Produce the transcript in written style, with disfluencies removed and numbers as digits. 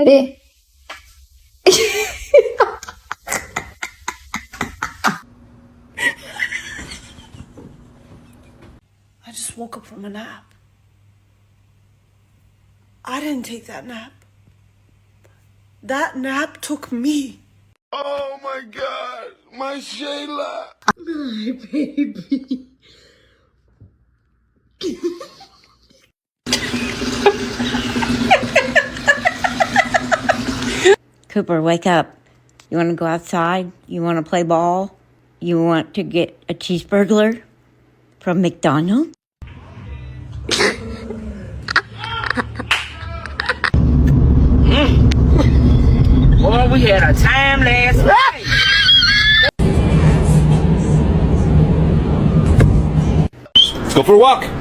Ready? I just woke up from a nap. I didn't take that nap. That nap took me. Oh my God, my Shayla. My baby. Cooper, wake up. You want to go outside? You want to play ball? You want to get a cheeseburger from McDonald's? Boy, we had a time last night. Let's go for a walk.